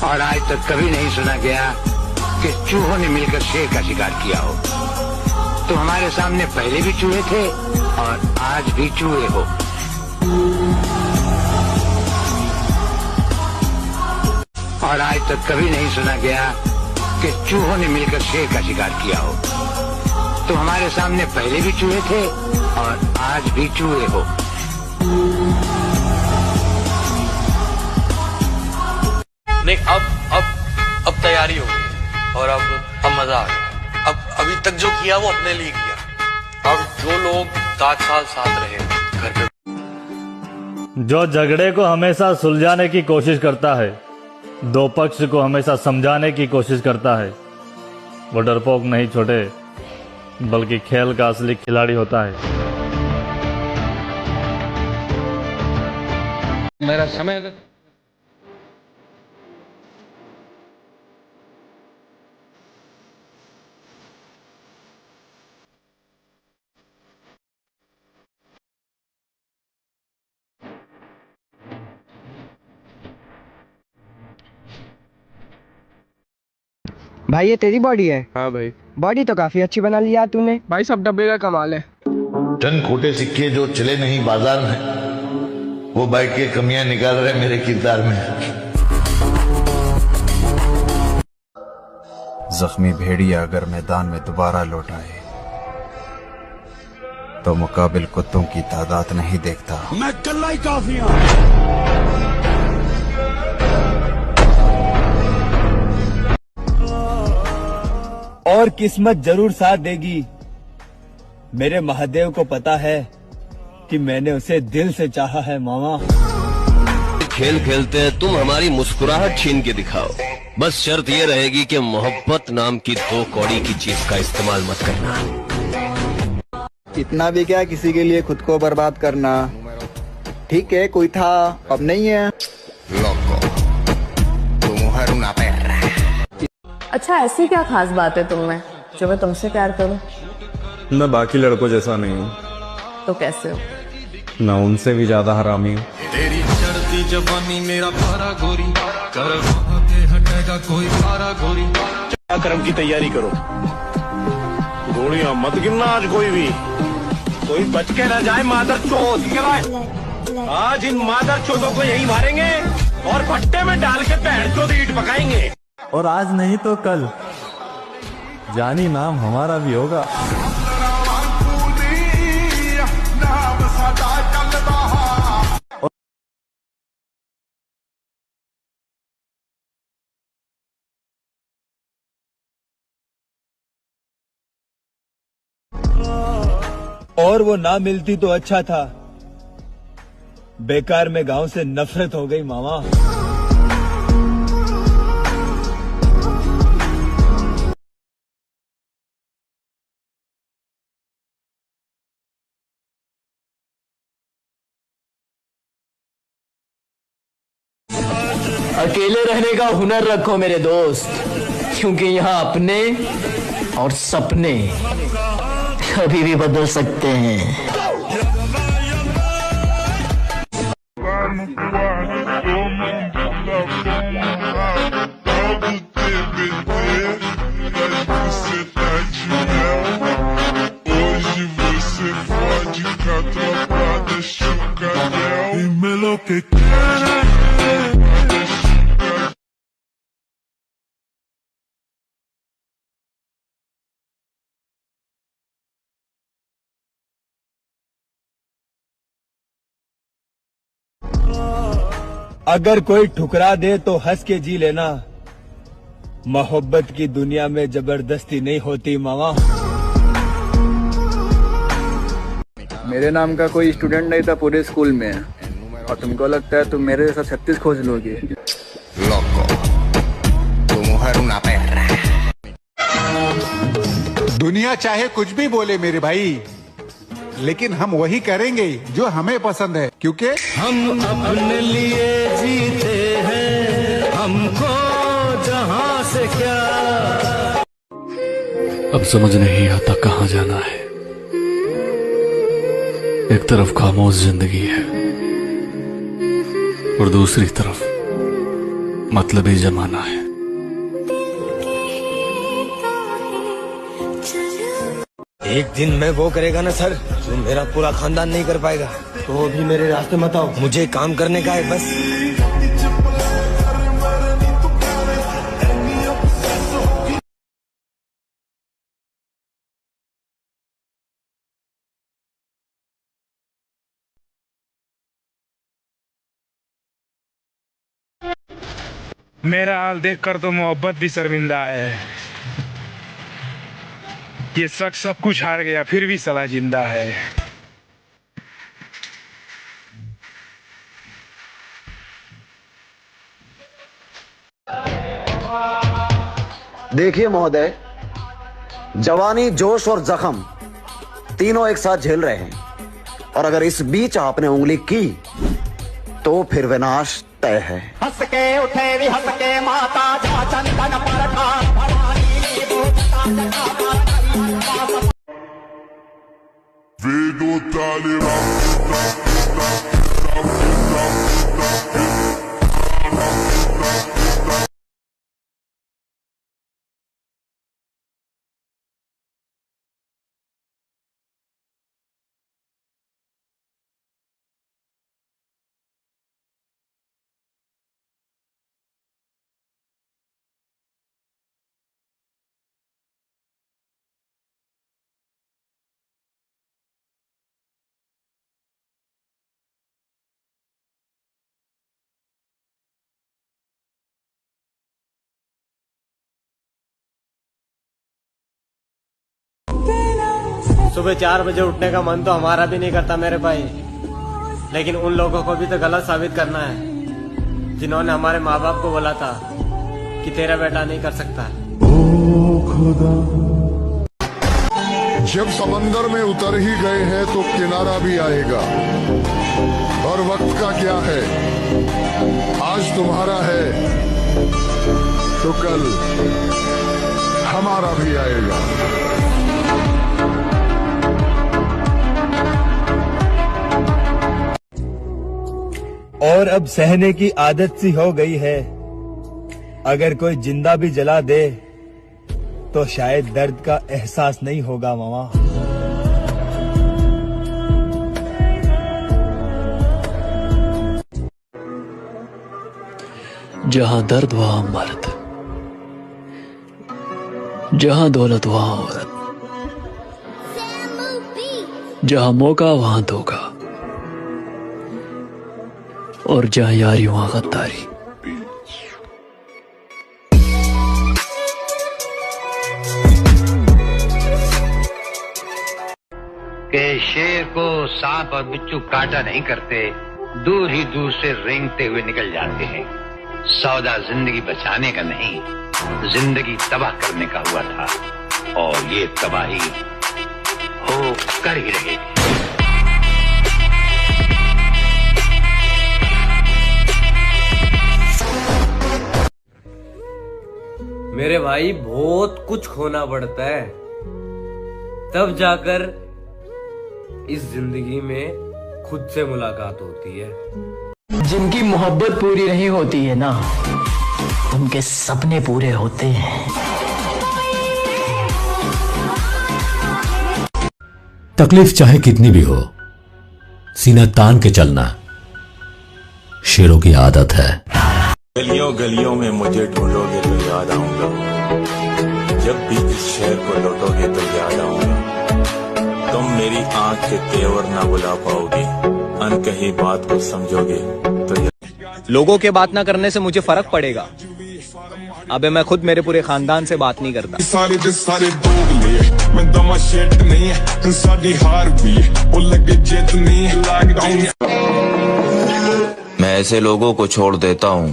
और आज तक कभी नहीं सुना गया कि चूहों ने मिलकर शेर का शिकार किया हो। तो हमारे सामने पहले भी चूहे थे और आज भी चूहे हो। और आज तक कभी नहीं सुना गया कि चूहों ने मिलकर शेर का शिकार किया हो। तो हमारे सामने पहले भी चूहे थे और आज भी चूहे हो। नहीं, अब तैयारी हो गई और अब मजा आ गया। अब अभी तक जो किया वो अपने लिए किया। अब जो लोग 7 साल साथ रहे घर पे, जो झगड़े को हमेशा सुलझाने की कोशिश करता है, दो पक्ष को हमेशा समझाने की कोशिश करता है, वो डरपोक नहीं छोटे बल्कि खेल का असली खिलाड़ी होता है। मेरा समय भाई ये तेरी बॉडी है? हाँ भाई, बॉडी तो काफी अच्छी बना ली यार तूने। भाई सब डब्बे का कमाल है। चंद खोटे सिक्के जो चले नहीं बाजार में, वो बैठ के कमियां निकाल रहे मेरे किरदार में। जख्मी भेड़िया अगर मैदान में दोबारा लौट आए तो मुकाबिल कुत्तों की तादाद नहीं देखता। मैं कल्ला ही काफी हूं। और किस्मत जरूर साथ देगी। मेरे महादेव को पता है कि मैंने उसे दिल से चाहा है मामा। खेल खेलते हैं, तुम हमारी मुस्कुराहट छीन के दिखाओ। बस शर्त ये रहेगी कि मोहब्बत नाम की 2 कौड़ी की चीज का इस्तेमाल मत करना। इतना भी क्या किसी के लिए खुद को बर्बाद करना। ठीक है, कोई था अब नहीं है। अच्छा, ऐसी क्या खास बात है तुम में जो मैं तुमसे प्यार करूं? मैं बाकी लड़कों जैसा नहीं हूँ। तो कैसे हो? मैं उनसे भी ज्यादा हरामी हूँ। तेरी चढ़ती जवानी मेरा पारा गोरी, कर के हटेगा कोई पारा गोरी। कर्म की तैयारी करो, गोलियां मत गिनना आज कोई बच के न जाए। मादर चोद, आज इन मादर चोदों को यही मारेंगे और भट्टे में डाल के पैर चोद ईंट पकाएंगे। और आज नहीं तो कल जानी नाम हमारा भी होगा। और वो ना मिलती तो अच्छा था। बेकार में गांव से नफरत हो गई मामा। अकेले रहने का हुनर रखो मेरे दोस्त, क्योंकि यहाँ अपने और सपने कभी भी बदल सकते हैं। अगर कोई ठुकरा दे तो हंस के जी लेना। मोहब्बत की दुनिया में जबरदस्ती नहीं होती मामा। मेरे नाम का कोई स्टूडेंट नहीं था पूरे स्कूल में, और तुमको लगता है तुम मेरे जैसा 36 खोज लोगे। दुनिया चाहे कुछ भी बोले मेरे भाई, लेकिन हम वही करेंगे जो हमें पसंद है, क्योंकि हम अपने लिए जीते हैं, हमको जहां से क्या। अब समझ नहीं आता कहाँ जाना है। एक तरफ खामोश जिंदगी है और दूसरी तरफ मतलबी जमाना है। एक दिन मैं वो करेगा ना सर, जो मेरा पूरा खानदान नहीं कर पाएगा। तो भी मेरे रास्ते मत आओ, मुझे काम करने का है बस। मेरा हाल देखकर तो मोहब्बत भी शर्मिंदा है। ये शख्स सब कुछ हार गया फिर भी साला जिंदा है। देखिए महोदय, जवानी, जोश और जख्म तीनों एक साथ झेल रहे हैं, और अगर इस बीच आपने उंगली की तो फिर विनाश तय है। हंस के उठे भी हंस के माता जा चंदन पर सुबह 4 बजे उठने का मन तो हमारा भी नहीं करता मेरे भाई, लेकिन उन लोगों को भी तो गलत साबित करना है जिन्होंने हमारे माँ बाप को बोला था कि तेरा बेटा नहीं कर सकता। जब समंदर में उतर ही गए हैं तो किनारा भी आएगा, और वक्त का क्या है, आज तुम्हारा है तो कल हमारा भी आएगा। और अब सहने की आदत सी हो गई है, अगर कोई जिंदा भी जला दे तो शायद दर्द का एहसास नहीं होगा मामा। जहां दर्द वहां मर्द, जहां दौलत वहां औरत, जहां मौका वहां धोखा, और जहां यारी वहां गद्दारी। के शेर को सांप और बिच्छू काटा नहीं करते, दूर ही दूर से रेंगते हुए निकल जाते हैं। सौदा जिंदगी बचाने का नहीं, जिंदगी तबाह करने का हुआ था, और ये तबाही हो कर ही रहेगी। मेरे भाई बहुत कुछ खोना पड़ता है, तब जाकर इस जिंदगी में खुद से मुलाकात होती है। जिनकी मोहब्बत पूरी नहीं होती है ना, उनके सपने पूरे होते हैं। तकलीफ चाहे कितनी भी हो, सीना तान के चलना शेरों की आदत है। गलियों गलियों में मुझे ढूंढोगे तो याद आऊंगा, जब भी इस शहर को लौटोगे तो याद आऊंगा। तुम मेरी आंख के तेवर ना बुला पाओगे, अनकही बात को समझोगे तो लोगों के बात ना करने से मुझे फर्क पड़ेगा। अबे मैं खुद मेरे पूरे खानदान से बात नहीं करता। सारे के सारे दोगले, मैं दमा शेट नहीं है, साडी हार भी वो लगे जित नहीं लॉकडाउन। मैं ऐसे लोगों को छोड़ देता हूँ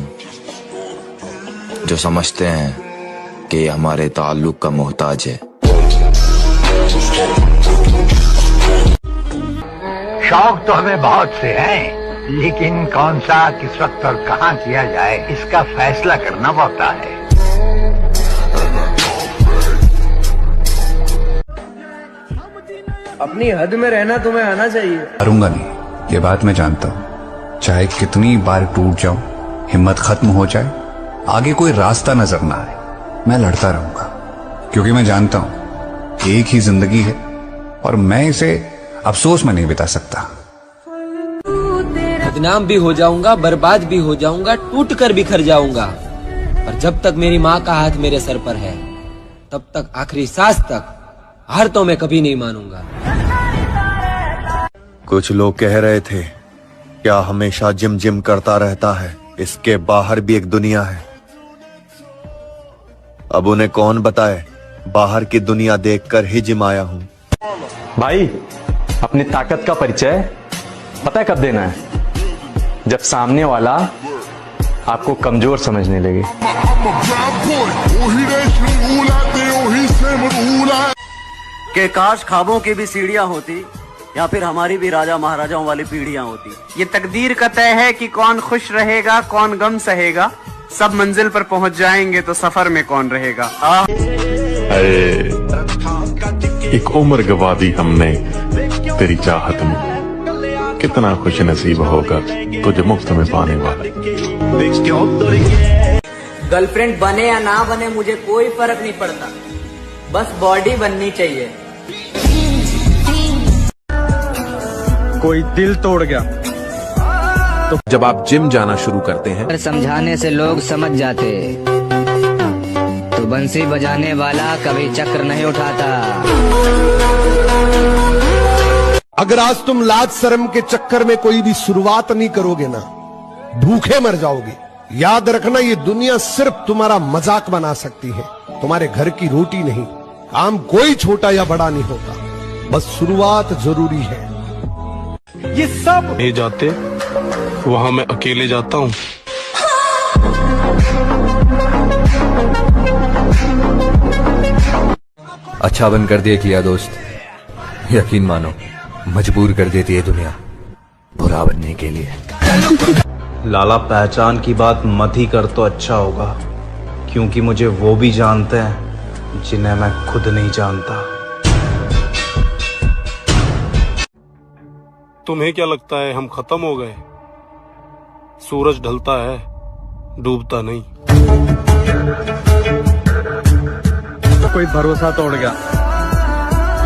जो समझते हैं कि ये हमारे ताल्लुक का मोहताज है। शौक तो हमें बहुत से हैं, लेकिन कौन सा, किस वक्त और कहाँ किया जाए, इसका फैसला करना पड़ता है। अपनी हद में रहना तुम्हें आना चाहिए। करूंगा नहीं, ये बात मैं जानता हूँ। चाहे कितनी बार टूट जाऊं, हिम्मत खत्म हो जाए, आगे कोई रास्ता नजर ना आए, मैं लड़ता रहूंगा, क्योंकि मैं जानता हूं एक ही जिंदगी है और मैं इसे अफसोस में नहीं बिता सकता। बदनाम भी हो जाऊंगा, बर्बाद भी हो जाऊंगा, टूट कर बिखर जाऊंगा, पर जब तक मेरी माँ का हाथ मेरे सर पर है तब तक आखिरी सांस तक हार तो मैं कभी नहीं मानूंगा। कुछ लोग कह रहे थे क्या हमेशा जिम जिम करता रहता है, इसके बाहर भी एक दुनिया है। अब उन्हें कौन बताए, बाहर की दुनिया देखकर ही जिम आया हूं। भाई अपनी ताकत का परिचय पता है कब देना है? जब सामने वाला आपको कमजोर समझने लगे। के काश ख्वाबों की भी सीढ़ियां होती, या फिर हमारी भी राजा महाराजाओं वाली पीढ़ियां होती। ये तकदीर का तय है कि कौन खुश रहेगा कौन गम सहेगा, सब मंजिल पर पहुंच जाएंगे तो सफर में कौन रहेगा। अरे एक उम्र गवा दी हमने तेरी चाहत में, कितना खुश नसीब होगा तुझे मुफ्त में पाने वाला। गर्लफ्रेंड बने या ना बने मुझे कोई फर्क नहीं पड़ता, बस बॉडी बननी चाहिए। कोई दिल तोड़ गया तो जब आप जिम जाना शुरू करते हैं, समझाने से लोग समझ जाते, तो बंसी बजाने वाला कभी चक्र नहीं उठाता। अगर आज तुम लाज शर्म के चक्कर में कोई भी शुरुआत नहीं करोगे ना, भूखे मर जाओगे। याद रखना, ये दुनिया सिर्फ तुम्हारा मजाक बना सकती है, तुम्हारे घर की रोटी नहीं। काम कोई छोटा या बड़ा नहीं होता, बस शुरुआत जरूरी है। ये सब ये जाते वहां मैं अकेले जाता हूँ। अच्छा बन कर दिए किया दोस्त, यकीन मानो मजबूर कर देती है दुनिया बुरा बनने के लिए। लाला पहचान की बात मत ही कर तो अच्छा होगा, क्योंकि मुझे वो भी जानते हैं जिन्हें मैं खुद नहीं जानता। तुम्हें क्या लगता है हम खत्म हो गए? सूरज ढलता है, डूबता नहीं। कोई भरोसा तोड़ गया,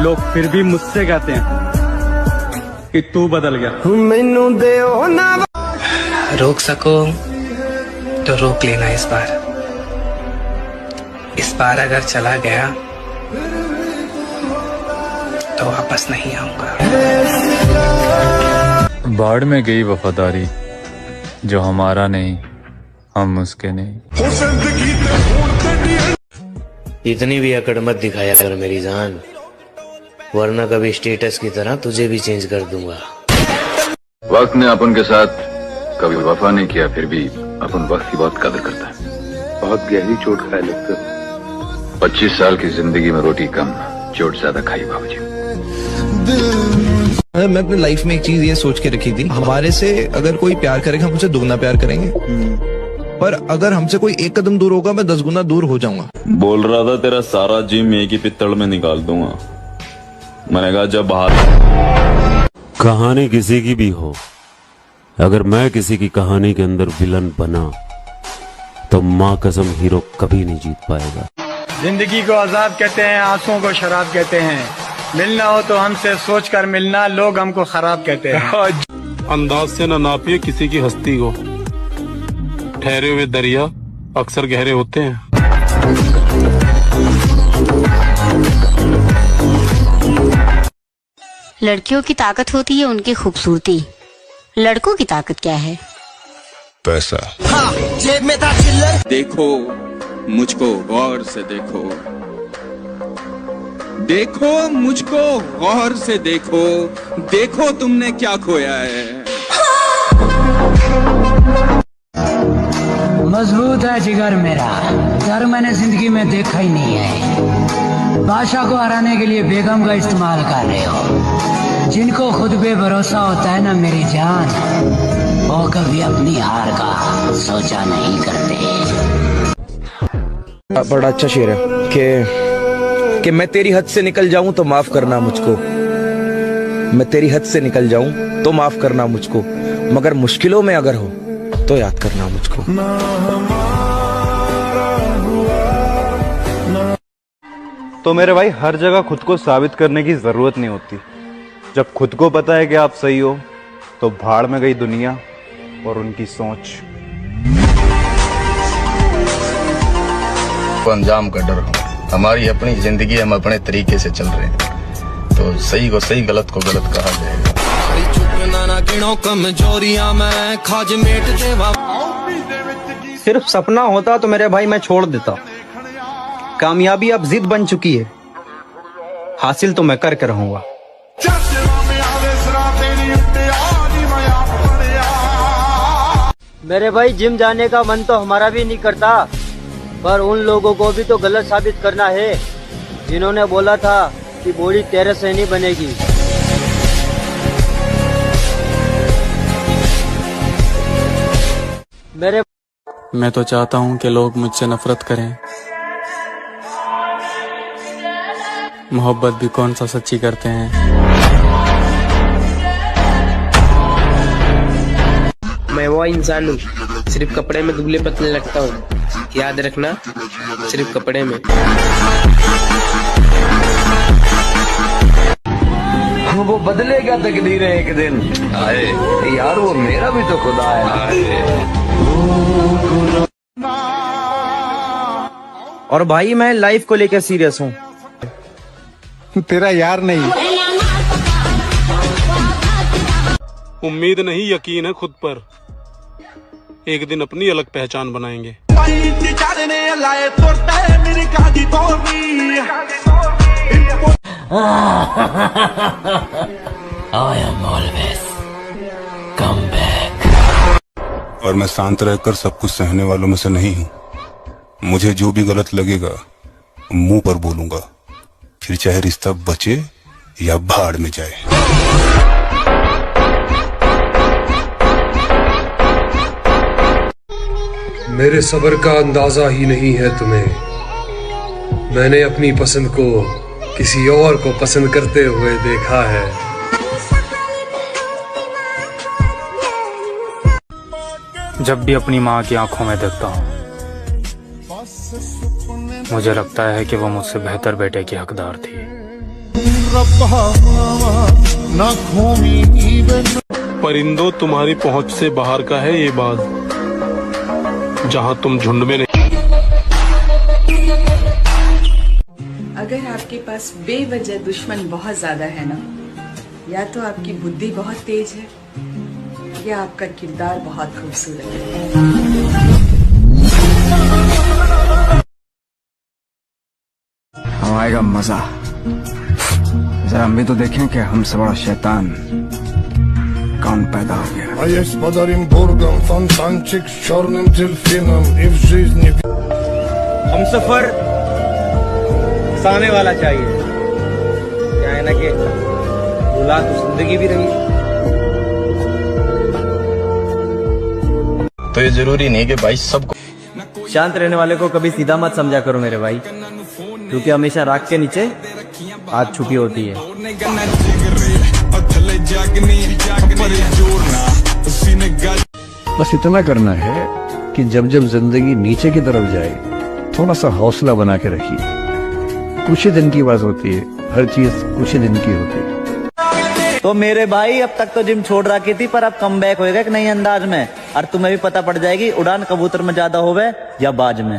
लोग फिर भी मुझसे कहते हैं कि तू बदल गया। मैनू देओ ना रोक सको तो रोक लेना इस बार। इस बार अगर चला गया तो वापस नहीं आऊंगा। बाढ़ में गई वफादारी, जो हमारा नहीं हम उसके नहीं। इतनी भी अकड़ मत दिखाया कर मेरी जान, वरना कभी स्टेटस की तरह तुझे भी चेंज कर दूंगा। वक्त ने अपन के साथ कभी वफा नहीं किया, फिर भी अपन वक्त की बहुत कदर करता है। बहुत गहरी चोट खाए लगते हो। 25 साल की जिंदगी में रोटी कम, चोट ज्यादा खाई बाबूजी। मैं अपनी लाइफ में एक चीज ये सोच के रखी थी, हमारे से अगर कोई प्यार करेगा हम उसे दुगना प्यार करेंगे, पर अगर हमसे कोई एक कदम दूर होगा मैं 10 गुना दूर हो जाऊंगा। बोल रहा था तेरा सारा जिम एक ही पित्तड़ में निकाल दूंगा। मैंने कहा जब बाहर कहानी किसी की भी हो, अगर मैं किसी की कहानी के अंदर विलन बना तो माँ कसम हीरो कभी नहीं जीत पाएगा। जिंदगी को अजाब कहते हैं, आंसुओं को शराब कहते हैं। मिलना हो तो हमसे सोच कर मिलना, लोग हमको खराब कहते हैं। अंदाज से न नापिए किसी की हस्ती को, ठहरे हुए दरिया अक्सर गहरे होते हैं। लड़कियों की ताकत होती है उनकी खूबसूरती, लड़कों की ताकत क्या है? पैसा। हाँ, जेब में था चिल्लर। देखो मुझको गौर से देखो, देखो मुझको गौर से देखो, देखो तुमने क्या खोया है। मजबूत है जिगर मेरा, डर मैंने जिंदगी में देखा ही नहीं है। बादशाह को हराने के लिए बेगम का इस्तेमाल कर रहे हो। जिनको खुद पे भरोसा होता है ना मेरी जान, वो कभी अपनी हार का सोचा नहीं करते। बड़ा अच्छा शेर है कि मैं तेरी हद से निकल जाऊं तो माफ करना मुझको, मैं तेरी हद से निकल जाऊं तो माफ करना मुझको, मगर मुश्किलों में अगर हो तो याद करना मुझको। तो मेरे भाई हर जगह खुद को साबित करने की जरूरत नहीं होती। जब खुद को पता है कि आप सही हो तो भाड़ में गई दुनिया और उनकी सोच। अंजाम का डर हो, हमारी अपनी जिंदगी, हम अपने तरीके से चल रहे हैं, तो सही को सही, गलत को गलत कहा जाएगा। सिर्फ सपना होता तो मेरे भाई मैं छोड़ देता। कामयाबी अब जिद बन चुकी है, हासिल तो मैं करके रहूंगा। मेरे भाई जिम जाने का मन तो हमारा भी नहीं करता, पर उन लोगों को भी तो गलत साबित करना है जिन्होंने बोला था कि बॉडी तेरे से नहीं बनेगी। मैं तो चाहता हूँ कि लोग मुझसे नफरत करें, मोहब्बत भी कौन सा सच्ची करते हैं। मैं वो इंसान हूँ, सिर्फ कपड़े में दुबले पतले लगता हूँ, याद रखना, सिर्फ कपड़े में। वो बदलेगा तकदीर एक दिन आए यार, वो मेरा भी तो खुदा है। और भाई मैं लाइफ को लेकर सीरियस हूँ। तेरा यार नहीं। उम्मीद नहीं, यकीन है खुद पर, एक दिन अपनी अलग पहचान बनाएंगे। I am always come back. और मैं शांत रहकर सब कुछ सहने वालों में से नहीं हूँ। मुझे जो भी गलत लगेगा मुंह पर बोलूंगा, फिर चाहे रिश्ता बचे या भाड़ में जाए। मेरे सब्र का अंदाजा ही नहीं है तुम्हें। मैंने अपनी पसंद को किसी और को पसंद करते हुए देखा है। जब भी अपनी माँ की आंखों में देखता हूँ, मुझे लगता है कि वो मुझसे बेहतर बेटे की हकदार थी। परिंदों, तुम्हारी पहुंच से बाहर का है ये बात, जहां तुम झुंड में नहीं। अगर आपके पास बेवजह दुश्मन बहुत ज्यादा है ना, या तो आपकी बुद्धि बहुत तेज है या आपका किरदार बहुत खूबसूरत है। अब आएगा मजा। जरा हम भी तो देखें कि हमसे बड़ा शैतान कौन पैदा हो गया। हम सफर हंसाने वाला चाहिए, क्या है ना कि भुला तो जिंदगी भी रही। तो ये जरूरी नहीं कि भाई सबको शांत रहने वाले को कभी सीधा मत समझा करो मेरे भाई, क्योंकि हमेशा राख के नीचे आग छुपी होती है। बस इतना करना है कि जब जब जिंदगी नीचे की तरफ जाए, थोड़ा सा हौसला बना के रखिए। कुछ ही दिन की बात होती है, हर चीज कुछ ही दिन की होती है। तो मेरे भाई अब तक तो जिम छोड़ रखी थी, पर अब कम बैक होएगा एक नई अंदाज में, और तुम्हें भी पता पड़ जाएगी उड़ान कबूतर में ज्यादा होवे या बाज में।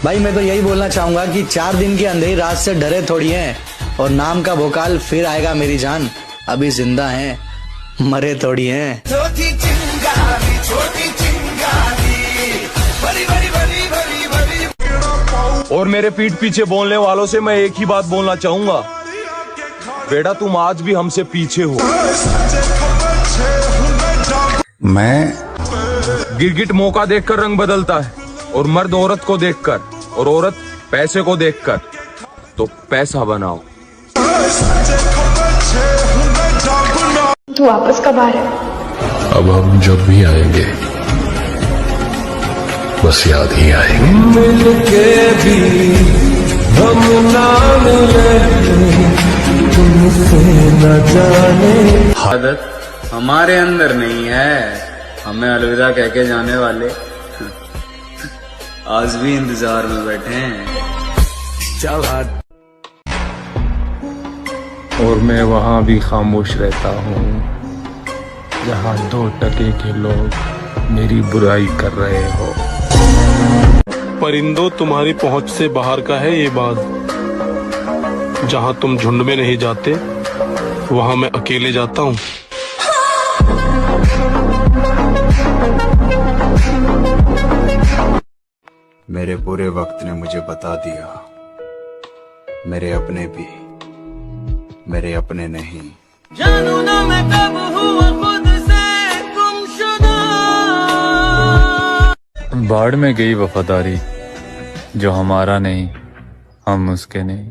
भाई मैं तो यही बोलना चाहूंगा कि 4 दिन की अंधेरी रात से डरे थोड़ी हैं, और नाम का भोकाल फिर आएगा मेरी जान। अभी जिंदा हैं, मरे थोड़ी हैं। छोटी चिंगारी, छोटी चिंगारी, बड़ी बड़ी बड़ी बड़ी बड़ी। और मेरे पीठ पीछे बोलने वालों से मैं एक ही बात बोलना चाहूंगा, बेटा तुम आज भी हमसे पीछे हो। मैं गिरगिट मौका देखकर रंग बदलता है, और मर्द औरत को देखकर, और औरत पैसे को देखकर। तो पैसा बनाओ। तू वापस कब आ रहा है? अब हम जब भी आएंगे बस याद ही आएंगे। मिलके भी हम ना मिले, तुमसे न जाने। आदत हमारे अंदर नहीं है, हमें अलविदा कह के जाने वाले आज भी इंतजार में बैठे हैं। चल हाथ। और मैं वहां भी खामोश रहता हूँ जहां 2 टके के लोग मेरी बुराई कर रहे हो। परिंदों, तुम्हारी पहुंच से बाहर का है ये बात। जहां तुम झुंड में नहीं जाते वहां मैं अकेले जाता हूं। मेरे बुरे वक्त ने मुझे बता दिया, मेरे अपने भी मेरे अपने नहीं। जानू ना मैं कब हुआ खुद से गुमशुदा। बाढ़ में गई वफादारी, जो हमारा नहीं हम उसके नहीं।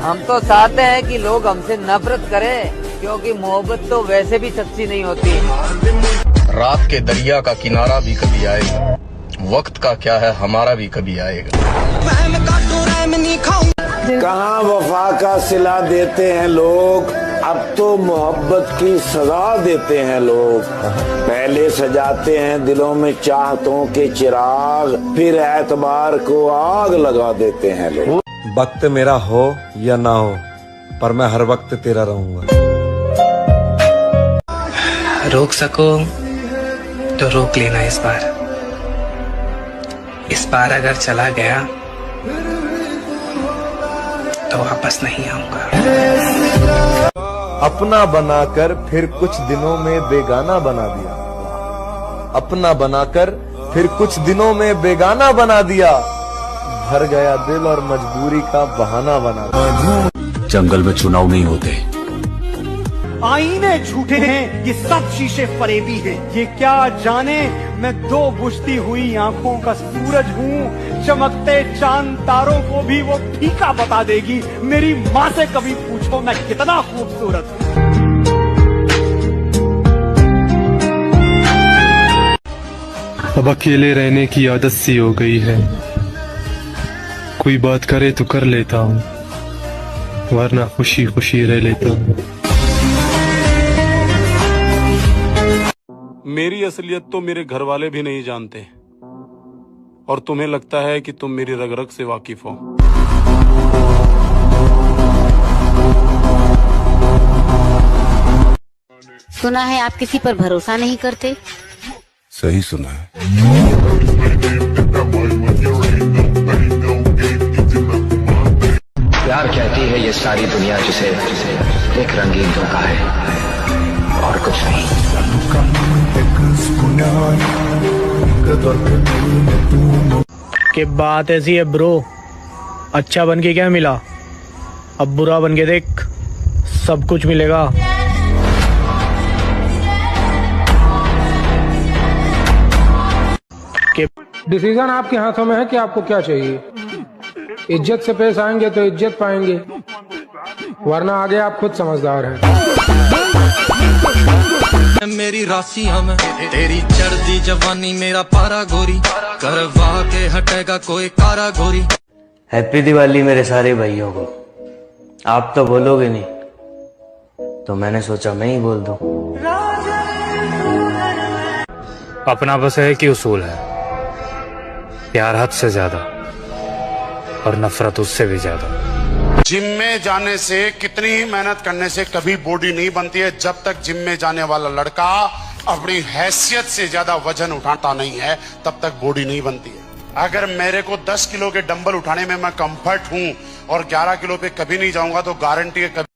हम तो चाहते हैं कि लोग हमसे नफरत करें, क्योंकि मोहब्बत तो वैसे भी सच्ची नहीं होती। रात के दरिया का किनारा भी कभी आएगा, वक्त का क्या है हमारा भी कभी आएगा। कहाँ वफा का सिला देते हैं लोग, अब तो मोहब्बत की सजा देते हैं लोग। पहले सजाते हैं दिलों में चाहतों के चिराग, फिर एतबार को आग लगा देते हैं लोग। वक्त मेरा हो या ना हो, पर मैं हर वक्त तेरा रहूंगा। रोक सको तो रोक लेना इस बार। इस बार अगर चला गया तो वापस नहीं आऊंगा। अपना बनाकर फिर कुछ दिनों में बेगाना बना दिया। अपना बनाकर फिर कुछ दिनों में बेगाना बना दिया। भर गया दिल और मजबूरी का बहाना बना दिया। जंगल में चुनाव नहीं होते। आईने झूठे हैं, ये सब शीशे फरेबी हैं। ये क्या जाने मैं 2 बुझती हुई आंखों का सूरज हूँ। चमकते चांद तारों को भी वो फीका बता देगी। मेरी माँ से कभी पूछो मैं कितना खूबसूरत हूँ। अब अकेले रहने की आदत सी हो गई है। कोई बात करे तो कर लेता हूँ, वरना खुशी खुशी रह लेता हूँ। मेरी असलियत तो मेरे घर वाले भी नहीं जानते, और तुम्हें लगता है कि तुम मेरी रग रग से वाकिफ हो। सुना है आप किसी पर भरोसा नहीं करते। सही सुना है। प्यार कहती है ये सारी दुनिया जिसे एक रंगीन धोखा है और कुछ नहीं। कि बात ऐसी है ब्रो, अच्छा बन के क्या मिला, अब बुरा बन के देख, सब कुछ मिलेगा। डिसीजन आपके हाथों में है कि आपको क्या चाहिए। इज्जत से पेश आएंगे तो इज्जत पाएंगे, वरना आगे आप खुद समझदार हैं। मेरी राशियां में तेरी चढ़ती जवानी, मेरा पारा गोरी करवा के हटेगा कोई कारा गोरी। हैप्पी दिवाली मेरे सारे भाइयों को। आप तो बोलोगे नहीं, तो मैंने सोचा मैं ही बोल दूं। अपना बस है कि उसूल है, प्यार हद से ज्यादा और नफरत उससे भी ज्यादा। जिम में जाने से, कितनी ही मेहनत करने से कभी बॉडी नहीं बनती है, जब तक जिम में जाने वाला लड़का अपनी हैसियत से ज्यादा वजन उठाता नहीं है तब तक बॉडी नहीं बनती है। अगर मेरे को 10 किलो के डंबल उठाने में मैं कंफर्ट हूं और 11 किलो पे कभी नहीं जाऊंगा तो गारंटी है कभी